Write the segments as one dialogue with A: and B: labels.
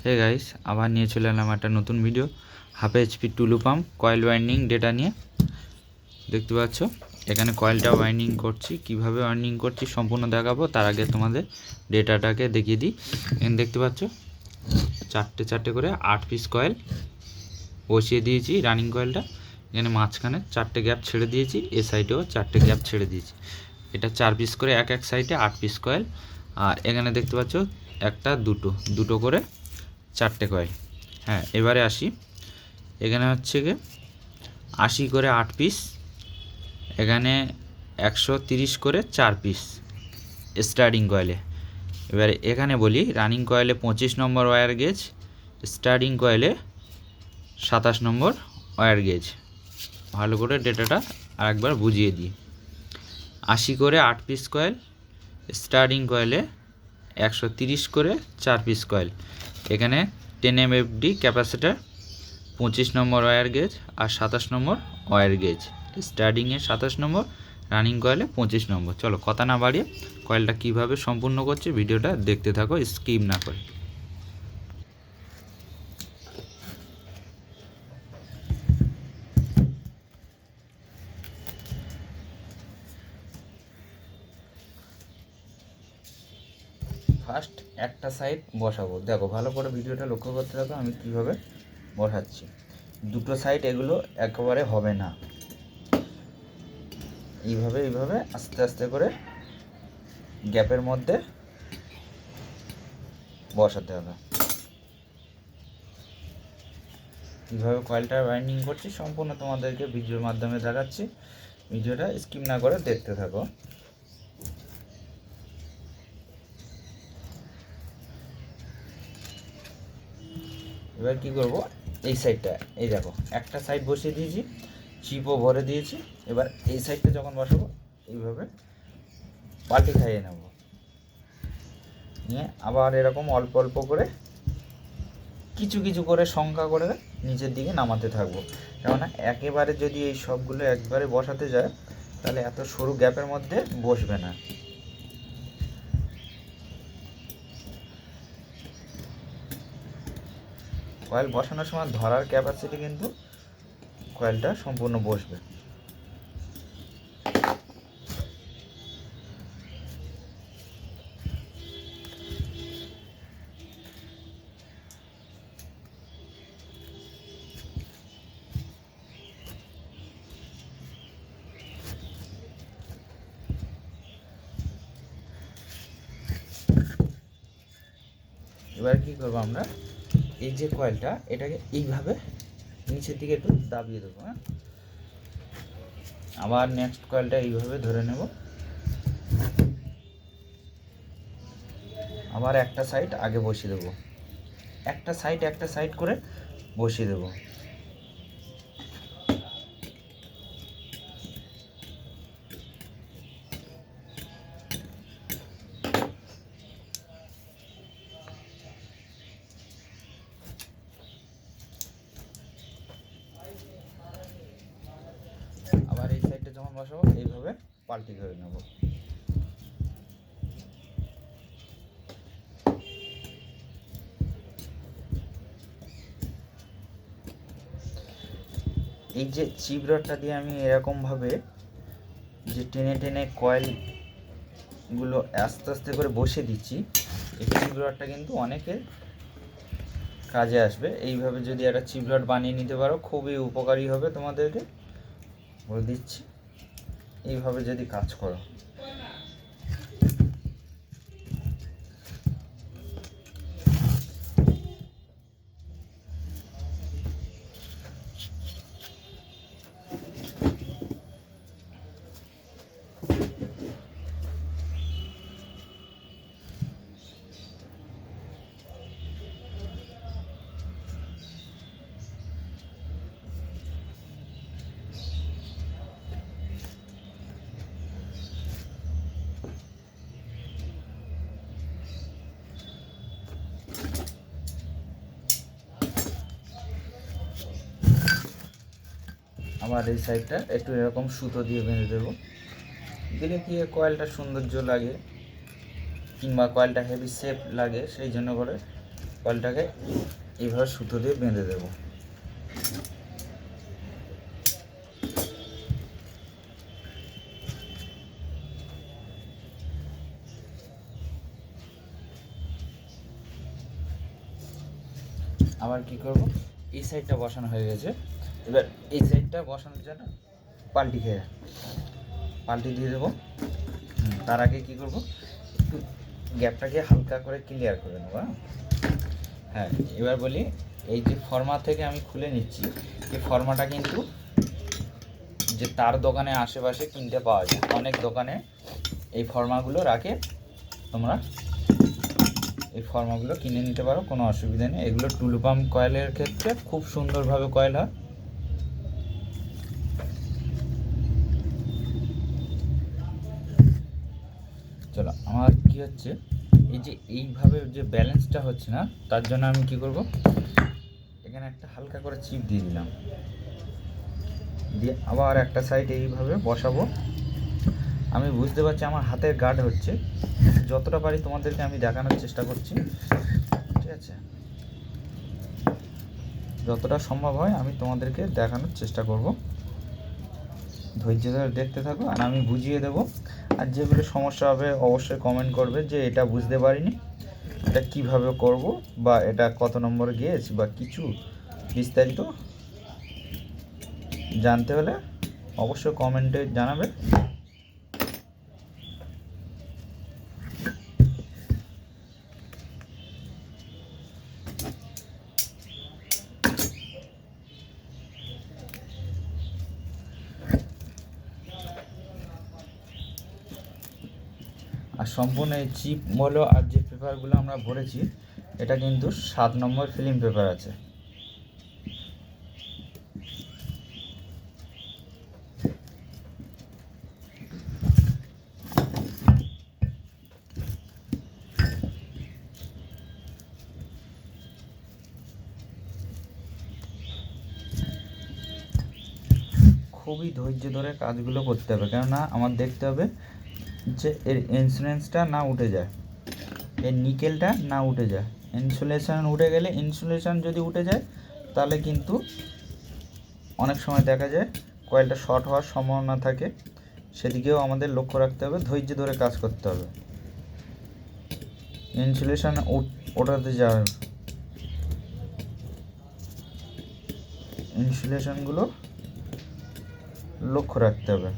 A: Hey guys, আবার নিয়ে চলে এলাম একটা নতুন ভিডিও। হাফ এইচপি টুলু পাম্প কয়েল ওয়াইন্ডিং ডেটা নিয়ে। দেখতে পাচ্ছ এখানে কয়েলটা ওয়াইন্ডিং করছি, কিভাবে ওয়াইন্ডিং করছি সম্পূর্ণ দেখাবো। তার আগে তোমাদের ডেটাটাকে দেখিয়ে দিই। এখানে দেখতে পাচ্ছ চারটে চারটে করে 8 পিস কয়েল বসিয়ে দিয়েছি। রানিং কয়েলটা এখানে মাঝখানে 4টে গ্যাপ ছেড়ে দিয়েছি, এ সাইডেও 4টে গ্যাপ ছেড়ে দিয়েছি। এটা 4 পিস করে এক এক সাইডে 8 পিস কয়েল। আর এখানে দেখতে পাচ্ছ একটা দুটো করে 4টে কয়েল। হ্যাঁ, এবারে আসি। এখানে হচ্ছে গিয়ে 80 করে 8 পিস, এখানে 130 করে 4 পিস স্টার্টিং কয়েলে। এবারে এখানে বলি রানিং কয়েলে 25 নম্বর ওয়্যার গেজ, স্টার্টিং কয়েলে 27 নম্বর ওয়্যার গেজ। ভালো করে ডেটাটা আরেকবার বুঝিয়ে দিই। 80 করে 8 পিস কয়েল, স্টার্টিং কয়েলে 130 করে 4 পিস কয়েল। এখানে 10 MFD ক্যাপাসিটার, 25 নম্বর ওয়্যার গেজ আর 27 নম্বর ওয়্যার গেজ। স্টার্টিংয়ে 27 নম্বর, রানিং কয়েলে 25 নম্বর। চলো কথা না বাড়িয়ে কয়েলটা কীভাবে সম্পূর্ণ করছি ভিডিওটা দেখতে থাকো, স্কিপ না করে। ফার্স্ট একটা সাইড বসাবো, দেখো ভালো করে ভিডিওটা লক্ষ্য করতে থাকো আমি কীভাবে বসাচ্ছি। দুটো সাইড এগুলো একেবারে হবে না, এইভাবে আস্তে আস্তে করে গ্যাপের মধ্যে বসাতে হবে। কীভাবে কয়েলটা ওয়াইন্ডিং করছি সম্পূর্ণ তোমাদেরকে ভিডিওর মাধ্যমে দেখাচ্ছি, ভিডিওটা স্কিপ না করে দেখতে থাকো। এবার কি করব, এই সাইডটা এই দেখো একটা সাইড বসিয়ে দিয়েছি, চিপও ভরে দিয়েছি। এবার এই সাইডটা যখন বসাবো এইভাবে পাল্টি খাইয়ে নেব, নিয়ে আবার এরকম অল্প অল্প করে কিছু কিছু করে সংখ্যা করে নিচের দিকে নামাতে থাকবো। কেননা একেবারে যদি এই সবগুলো একবারে বসাতে যায় তাহলে এত সরু গ্যাপের মধ্যে বসবে না। কয়েল বসানোর সময় ধরার ক্যাপাসিটি কিন্তু কয়েলটা সম্পূর্ণ বসবে। এবার কি করবো আমরা, এই যে কয়েলটা এটাকে এইভাবে নিচের দিকে একটু দাবিয়ে দেবো। হ্যাঁ, আবার নেক্সট কয়েলটা এইভাবে ধরে নেব, আবার একটা সাইড আগে বসিয়ে দেবো, একটা সাইড করে বসিয়ে দেবো। আবার এই সাইডটা যখন বসাবো এইভাবে পাল্টি করে নেব। এই যে চিপ রডটা দিয়ে আমি এরকমভাবে যে টেনে টেনে কয়েলগুলো আস্তে আস্তে করে বসিয়ে দিচ্ছি, এই চিপ রডটা কিন্তু অনেকের কাজে আসবে। এইভাবে যদি একটা চিপ রড বানিয়ে নিতে পারো খুবই উপকারী হবে তোমাদেরকে, বলে দিচ্ছি। এইভাবে যদি কাজ করো, আবার এই সাইডটা একটু এরকম সুতো দিয়ে বেঁধে দেবো, দিলে কি কয়েলটা সৌন্দর্য লাগে কিংবা কয়েলটা হেভি শেপ লাগে, সেই জন্য করে কয়েলটাকে এইভাবে সুতো দিয়ে বেঁধে দেব। আবার কি করব, এই সাইডটা বসানো হয়ে গেছে, এবার এই সাইডটা বসানোর জন্য পাল্টি দিয়ে দেবো। তার আগে কি করব, একটু গ্যাপটাকে হালকা করে ক্লিয়ার করে নেব। হ্যাঁ, এবার বলি, এই যে ফর্মা থেকে আমি খুলে নিচ্ছি, এই ফর্মাটা কিন্তু যে তার দোকানে আশেপাশে কিনতে পাওয়া যায়, অনেক দোকানে এই ফর্মাগুলো রাখে, তোমরা এই ফর্মাগুলো কিনে নিতে পারো, কোনো অসুবিধা নেই। এগুলো টুলু পাম্প কয়েলের ক্ষেত্রে খুব সুন্দরভাবে কয়েল হয়। চলো, আমার কি হচ্ছে, এই যে এইভাবে যে ব্যালেন্সটা হচ্ছে না, তার জন্য আমি কি করব, এখানে একটা হালকা করে চিপ দিয়ে দিলাম, দিয়ে আবার একটা সাইড এইভাবে বসাবো। আমি বুঝতে পারছি আমার হাতের গার্ড হচ্ছে, যতটা পারি তোমাদেরকে আমি দেখানোর চেষ্টা করছি, ঠিক আছে? যতটা সম্ভব হয় আমি তোমাদেরকে দেখানোর চেষ্টা করব, ধৈর্য ধরে দেখতে থাকো আর আমি বুঝিয়ে দেবো। আর যেগুলো সমস্যা হবে অবশ্যই কমেন্ট করবে যে এটা বুঝতে পারিনি, এটা কিভাবে করব, বা এটা কত নম্বর গেজ বা কিছু বিস্তারিত জানতে হলে অবশ্যই কমেন্টে জানাবে। আর সম্পূর্ণ এই চিপ বলো আর যে পেপারগুলো আমরা ভরেছি, এটা কিন্তু 7 নম্বর ফিল্ম পেপার আছে। খুবই ধৈর্য ধরে কাজগুলো করতে হবে, কেননা আমার দেখতে হবে যে এর ইন্সুলেশনটা না উঠে যায়, এর নিকেলটা না উঠে যায়। ইনসুলেশন উঠে গেলে, ইনসুলেশন যদি উঠে যায় তাহলে কিন্তু অনেক সময় দেখা যায় কয়েলটা শর্ট হওয়ার সম্ভাবনা থাকে, সেদিকেও আমাদের লক্ষ্য রাখতে হবে, ধৈর্য ধরে কাজ করতে হবে। ইনসুলেশন ওঠাতে যাবে, ইনসুলেশনগুলো লক্ষ্য রাখতে হবে।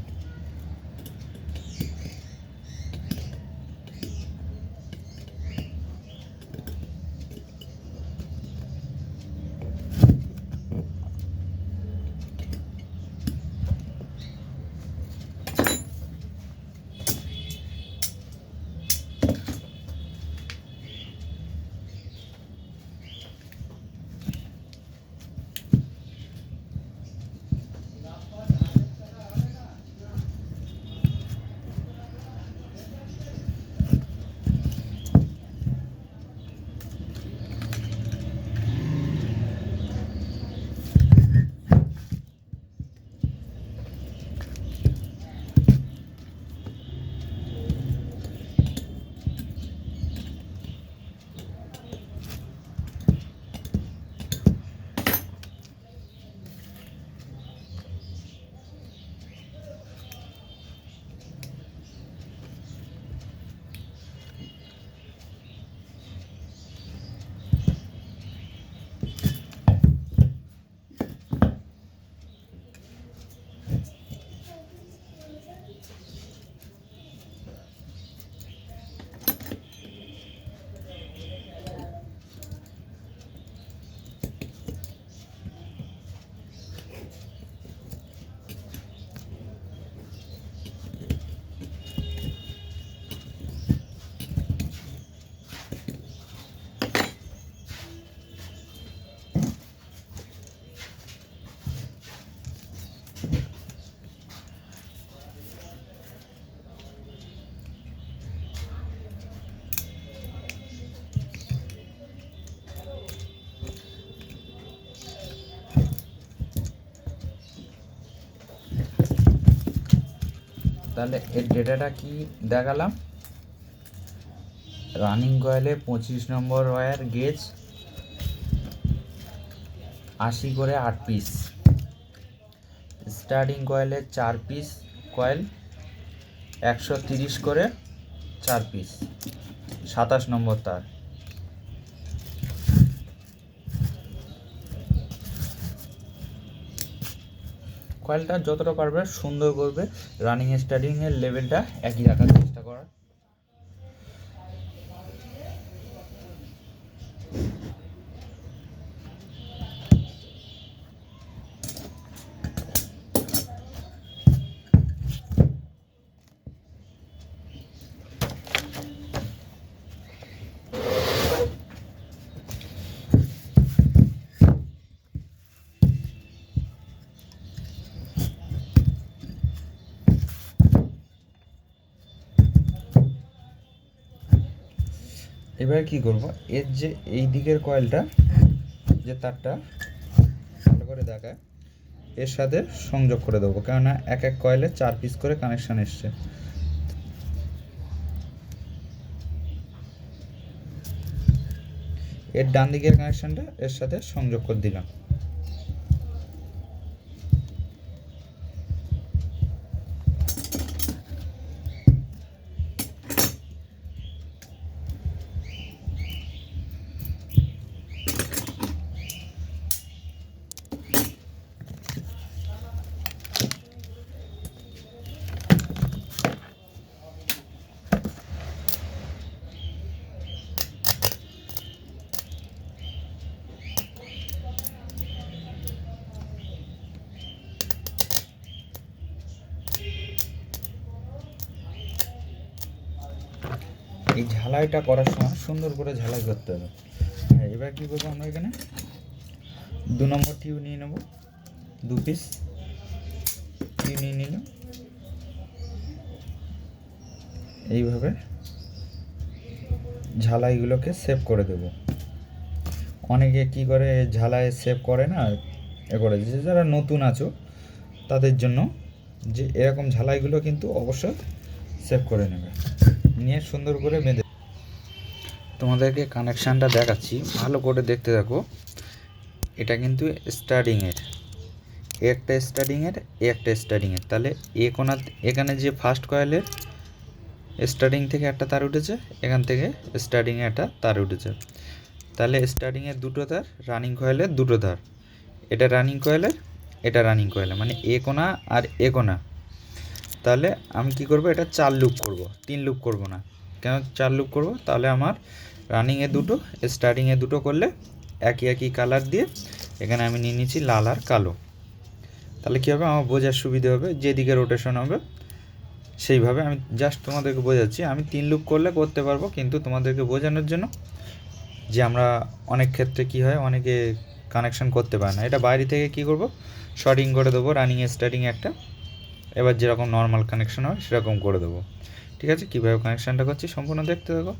A: তাহলে এর ডেটাটা কি দেখালাম, রানিং কয়েলে 25 নম্বর ওয়্যার গেজ 80 করে 8 পিস, স্টার্টিং কয়েলের 4 পিস কয়েল 130 করে 4 পিস, 27 নম্বর তার। কয়েলটা যতটা পারবে সুন্দর করবে, রানিং স্টার্টিংয়ের লেভেলটা একই রাখার চেষ্টা করার। এবার কি করব, এর যে এই দিকের কয়েলটা যে তারটা ভালো করে দেখায় এর সাথে সংযোগ করে দেবো, কেননা এক এক কয়েলে 4 পিস করে কানেকশান এসছে। এর ডান দিকের কানেকশানটা এর সাথে সংযোগ করে দিলাম। এই ঝালাইটা করার সময় সুন্দর করে ঝালাই করতে হবে। হ্যাঁ, এবার কী করবো, আমরা এখানে 2 নম্বর টিউব নিয়ে নেব, 2 পিস টিউব নিয়ে নিলাম। এইভাবে ঝালাইগুলোকে সেভ করে দেব। অনেকে কি করে ঝালাই সেভ করে না, এ করে যে যারা নতুন আছো তাদের জন্য যে এরকম ঝালাইগুলো কিন্তু অবশ্যই সেভ করে নেবে, নিয়ে সুন্দর করে বেঁধে। তোমাদেরকে কানেকশানটা দেখাচ্ছি, ভালো করে দেখতে থাকো। এটা কিন্তু স্টার্টিংয়ের, একটা স্টার্টিংয়ের একটা স্টার্টিংয়ের, তাহলে এখানে যে ফার্স্ট কয়েলের স্টার্টিং থেকে একটা তার উঠেছে, এখান থেকে স্টার্টিংয়ে একটা তার উঠেছে, তাহলে স্টার্টিংয়ের 2টো তার, রানিং কয়েলের 2টো তার, এটা রানিং কয়েলের এটা রানিং কয়েলের, মানে এ কোণা আর এ কোণা। তাহলে আমি কি করব, এটা 4 লুপ করব, 3 লুপ করব না। কেন 4 লুপ করব, তাহলে আমার রানিংয়ে 2টো স্টার্টিংয়ে 2টো করলে একই কালার দিয়ে, এখানে আমি নিয়ে নিচ্ছি লাল আর কালো। তাহলে কী হবে, আমার বোঝার সুবিধে হবে, যেদিকে রোটেশন হবে সেইভাবে। আমি জাস্ট তোমাদেরকে বোঝাচ্ছি, আমি 3 লুপ করলে করতে পারবো, কিন্তু তোমাদেরকে বোঝানোর জন্য যে আমরা অনেক ক্ষেত্রে কি হয়, অনেকে কানেকশান করতে পারে না, এটা বাইরে থেকে কি করব, শর্টিং করে দেবো রানিংয়ে স্টার্টিং একটা, এবার যেরকম নর্মাল কানেকশান হয় সেরকম করে দেবো। ঠিক আছে, কীভাবে কানেকশানটা করছি সম্পূর্ণ দেখতে থাকো।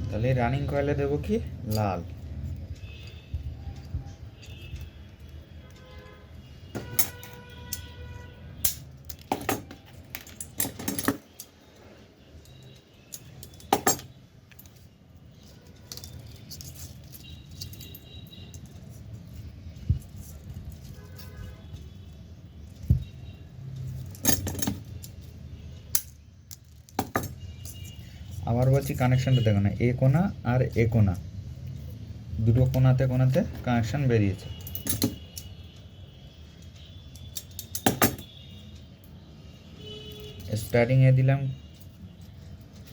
A: তাহলে রানিং কয়েলে দেবো কি লাল, আবার বলছি কানেকশানটা দেখো না, এ কোণা আর এ কোণা, 2টো কোণাতে কানেকশান বেরিয়েছে। স্টার্টিংয়ে দিলাম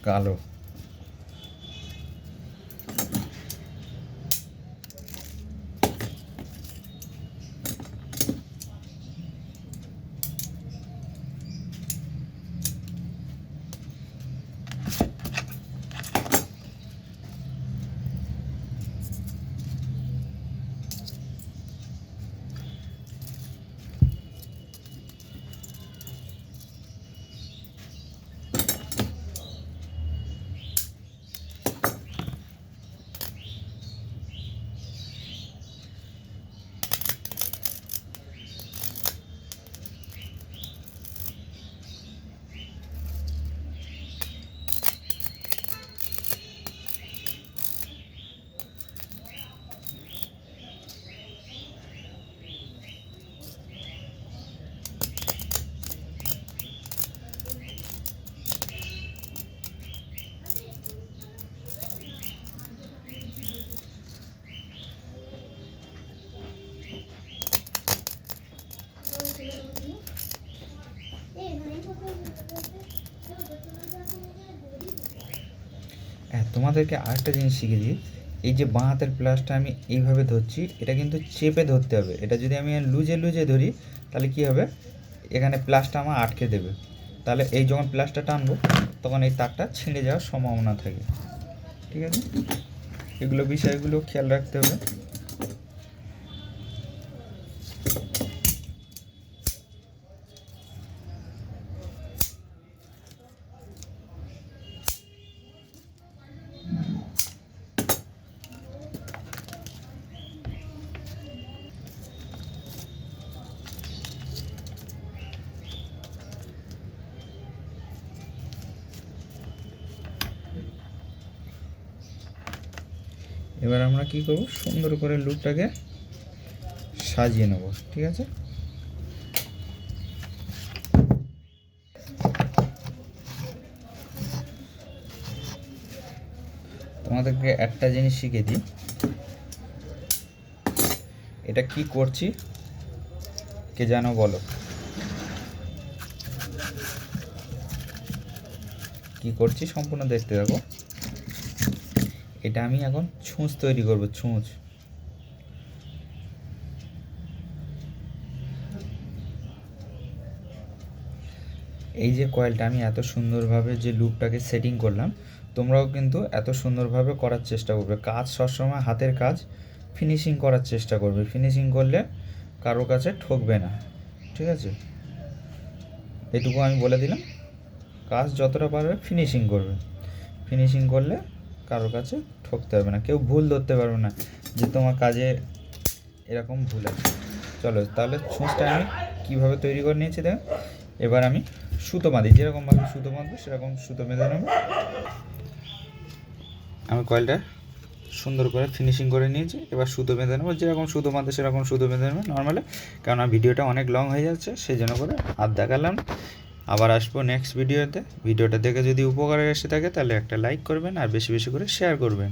A: কালো,
B: হ্যাঁ, তোমাদেরকে আরেকটা জিনিস শিখে দিই। এই যে বাঁ হাতের প্লাসটা আমি এইভাবে ধরছি, এটা কিন্তু চেপে ধরতে হবে। এটা যদি আমি লুজে ধরি তাহলে কী হবে, এখানে প্লাসটা আমার আটকে দেবে। তাহলে এই যখন প্লাসটা টানবো তখন এই তারটা ছিঁড়ে যাওয়ার সম্ভাবনা থাকে। ঠিক আছে, এগুলো বিষয়গুলো খেয়াল রাখতে হবে। এবার আমরা কি করব, সুন্দর করে লুপটাকে সাজিয়ে নেব। ঠিক আছে, তোমাদেরকে একটা জিনিস শিখে দিই। এটা কি করছি কে জানো বলো, কি করছি সম্পূর্ণ দেখতে থাকো। এটা আমি এখন ছুঁচ তৈরি করব, ছুঁচ। এই যে কয়েলটা আমি এত সুন্দরভাবে যে লুপটাকে সেটিং করলাম, তোমরাও কিন্তু এত সুন্দরভাবে করার চেষ্টা করবে। কাজ সবসময় হাতের কাজ ফিনিশিং করার চেষ্টা করবে। ফিনিশিং করলে কারো কাছে ঠকবে না। ঠিক আছে, এটুকু আমি বলে দিলাম। কাজ যতটা পারবে ফিনিশিং করবে। ফিনিশিং করলে কারোর কাছে ঠকতে হবে না, কেউ ভুল ধরতে পারবে না যে তোমার কাজে এরকম ভুল আছে। চলো তাহলে ছুঁচটা আমি কীভাবে তৈরি করে নিয়েছি দেখ। এবার আমি সুতো বাঁধি, যেরকমভাবে সুতো বাঁধবো সেরকম সুতো বেঁধে নেব। আমি কয়েলটা সুন্দর করে ফিনিশিং করে নিয়েছি, এবার সুতো বেঁধে নেবো। যেরকম সুতো বাঁধে সেরকম সুতো বেঁধে নেবো নর্মালি, কেননা ভিডিওটা অনেক লং হয়ে যাচ্ছে সেই জন্য করে আর দেখালাম। আবার আসবো নেক্সট ভিডিওতে। ভিডিওটা দেখে যদি উপকারে এসে থাকে তাহলে একটা লাইক করবেন আর বেশি বেশি করে শেয়ার করবেন।